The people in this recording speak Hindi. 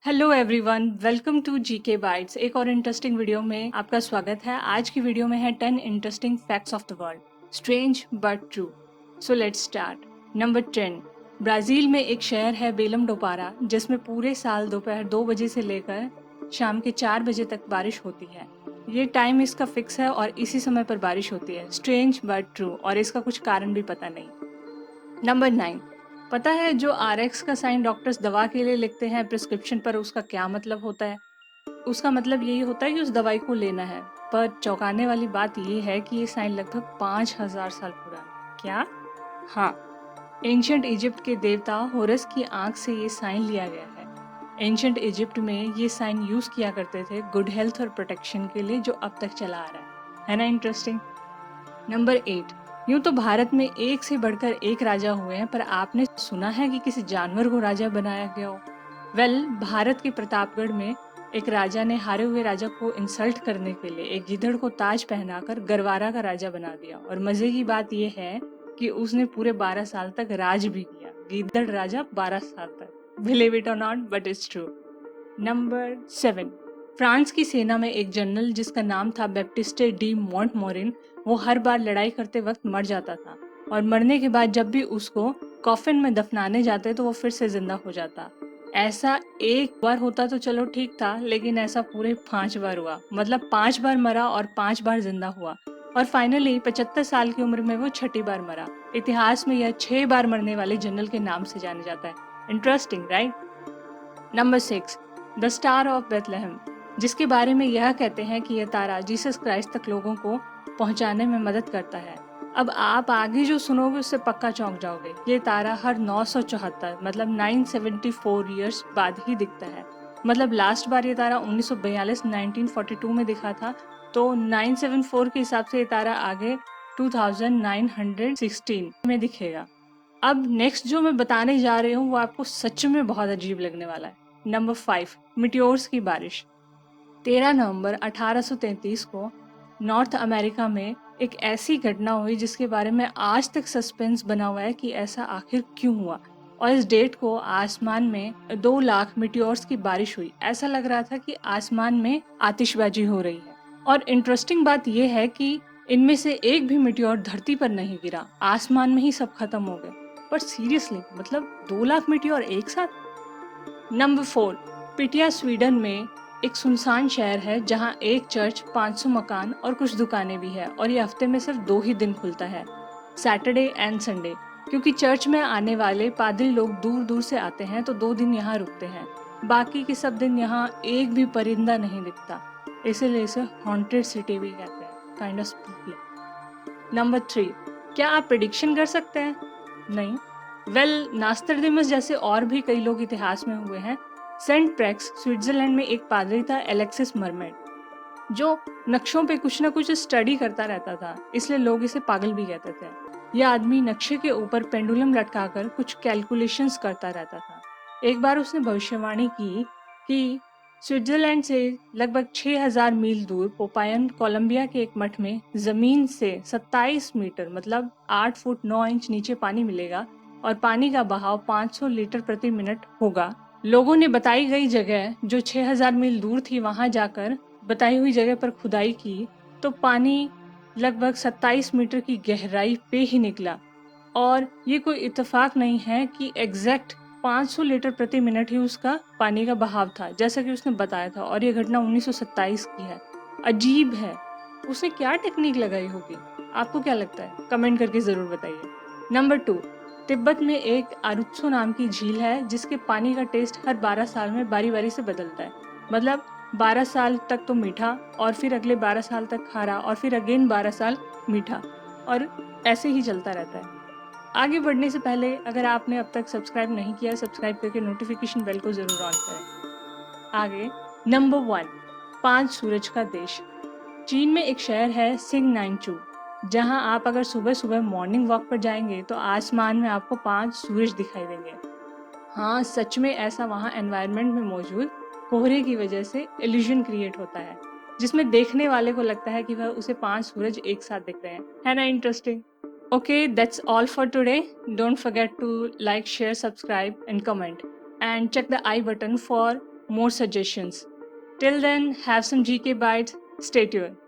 Hello everyone, welcome to GK bytes. एक और इंटरेस्टिंग वीडियो में आपका स्वागत है। आज की वीडियो में है 10 interesting facts of the world, strange but true. So let's start. Number 10, Brazil में एक शहर है बेलम डोपारा, जिसमें पूरे साल दोपहर 2 बजे से लेकर शाम के 4 बजे तक बारिश होती है। ये टाइम इसका फिक्स है और इसी समय पर बारिश होती है। स्ट्रेंज बट ट्रू, और इसका कुछ कारण भी पता नहीं। नंबर 9, पता है जो RX का साइन डॉक्टर्स दवा के लिए लिखते हैं प्रिस्क्रिप्शन पर, उसका क्या मतलब होता है? उसका मतलब यही होता है कि उस दवाई को लेना है। पर चौंकाने वाली बात ये है कि ये साइन लगभग 5000 साल पुराना। क्या? हाँ, एंशियंट इजिप्ट के देवता होरस की आंख से ये साइन लिया गया है। एंशियंट इजिप्ट में ये साइन यूज किया करते थे गुड हेल्थ और प्रोटेक्शन के लिए, जो अब तक चला आ रहा है ना इंटरेस्टिंग। नंबर 8, यूं तो भारत में एक से बढ़कर एक राजा हुए हैं, पर आपने सुना है कि किसी जानवर को राजा बनाया गया हो? भारत के प्रतापगढ़ में एक राजा ने हारे हुए राजा को इंसल्ट करने के लिए एक गीदड़ को ताज पहनाकर गरवारा का राजा बना दिया। और मजे की बात यह है कि उसने पूरे 12 साल तक राज भी किया। गीदड़ राजा 12 साल तक। बिलीव इट और not, but it's true. Number 7, France की सेना में एक जनरल जिसका नाम था बैप्टिस्टे डी मोंटमोरिन, वो हर बार लड़ाई करते वक्त मर जाता था, और मरने के बाद जब भी उसको कॉफिन में दफनाने जाते तो वो फिर से जिंदा हो जाता। ऐसा एक बार होता तो चलो ठीक था, लेकिन ऐसा पूरे 5 बार हुआ। मतलब 5 बार मरा और 5 बार जिंदा हुआ, और फाइनली 75 साल की उम्र में वो 6ठी बार मरा। इतिहास में यह 6 बार मरने वाले जनरल के नाम से जाना जाता है। Interesting, right? Number 6, the star of Bethlehem, जिसके बारे में यह कहते हैं कि यह तारा जीसस क्राइस्ट तक लोगों को पहुंचाने में मदद करता है। अब आप आगे जो सुनोगे उससे पक्का चौंक जाओगे। ये तारा हर 974 मतलब 974 ईयर्स बाद ही दिखता है। मतलब लास्ट बार ये तारा 1942 1942 में दिखा था, तो 974 के हिसाब से ये तारा आगे 2916 में दिखेगा। अब नेक्स्ट जो मैं बताने जा रही हूँ वो आपको सच में बहुत अजीब लगने वाला है। नंबर 5, मिटियोर्स की बारिश। 13 नवंबर 1833 को नॉर्थ अमेरिका में एक ऐसी घटना हुई जिसके बारे में आज तक सस्पेंस बना हुआ है कि ऐसा आखिर क्यों हुआ। और इस डेट को आसमान में 2 लाख मिटियोर्स की बारिश हुई। ऐसा लग रहा था कि आसमान में आतिशबाजी हो रही है। और इंटरेस्टिंग बात यह है कि इनमें से एक भी मिटियोर धरती पर नहीं गिरा, आसमान में ही सब खत्म हो गए। पर सीरियसली, मतलब 2 लाख मिटियोर एक साथ? नंबर 4, पिटिया स्वीडन में एक सुनसान शहर है जहां एक चर्च, 500 मकान और कुछ दुकानें भी है, और ये हफ्ते में सिर्फ 2 ही दिन खुलता है, सैटरडे एंड संडे। क्योंकि चर्च में आने वाले पादरी लोग दूर दूर से आते हैं, तो 2 दिन यहाँ रुकते हैं। बाकी के सब दिन यहाँ एक भी परिंदा नहीं दिखता, इसीलिए इसे हॉन्टेड सिटी भी कहते हैं। Kind of spooky. नंबर 3, क्या आप प्रिडिक्शन कर सकते हैं? नहीं। नास्त्रडिमस जैसे और भी कई लोग इतिहास में हुए हैं। सेंट प्रेक्स स्विट्जरलैंड में एक पादरी था, एलेक्सिस मरमेड, जो नक्शों पे कुछ ना कुछ स्टडी करता रहता था, इसलिए लोग इसे पागल भी कहते थे। यह आदमी नक्शे के ऊपर पेंडुलम लटकाकर कुछ कैलकुलेशंस करता रहता था। एक बार उसने भविष्यवाणी की कि स्विट्जरलैंड से लगभग 6000 मील दूर पोपायन, कोलंबिया के एक मठ में जमीन से 27 मीटर मतलब 8 फुट 9 इंच नीचे पानी मिलेगा, और पानी का बहाव 500 लीटर प्रति मिनट होगा। लोगों ने बताई गई जगह जो 6000 मील दूर थी वहां जाकर बताई हुई जगह पर खुदाई की, तो पानी लगभग 27 मीटर की गहराई पे ही निकला। और ये कोई इत्तेफाक नहीं है कि एग्जैक्ट 500 लीटर प्रति मिनट ही उसका पानी का बहाव था, जैसा कि उसने बताया था। और ये घटना 1927 की है। अजीब है, उसने क्या टेक्निक लगाई होगी? आपको क्या लगता है? कमेंट करके जरूर बताइए। नंबर 2, तिब्बत में एक आरुत्सो नाम की झील है जिसके पानी का टेस्ट हर 12 साल में बारी बारी से बदलता है। मतलब 12 साल तक तो मीठा, और फिर अगले 12 साल तक खारा, और फिर अगेन 12 साल मीठा, और ऐसे ही चलता रहता है। आगे बढ़ने से पहले अगर आपने अब तक सब्सक्राइब नहीं किया, सब्सक्राइब करके नोटिफिकेशन बेल को जरूर ऑन करें। आगे नंबर 1, 5 सूरज का देश। चीन में एक शहर है सिंगनाइचू, जहां आप अगर सुबह सुबह मॉर्निंग वॉक पर जाएंगे तो आसमान में आपको 5 सूरज दिखाई देंगे। हाँ, सच में ऐसा वहाँ एनवायरनमेंट में मौजूद कोहरे की वजह से इल्यूजन क्रिएट होता है, जिसमें देखने वाले को लगता है कि वह उसे 5 सूरज एक साथ दिख रहे हैं। है ना interesting? Okay, that's all for today. Don't forget to like, share, subscribe, and comment. And check the I button for more suggestions. Till then, have some GK bites. Stay tuned.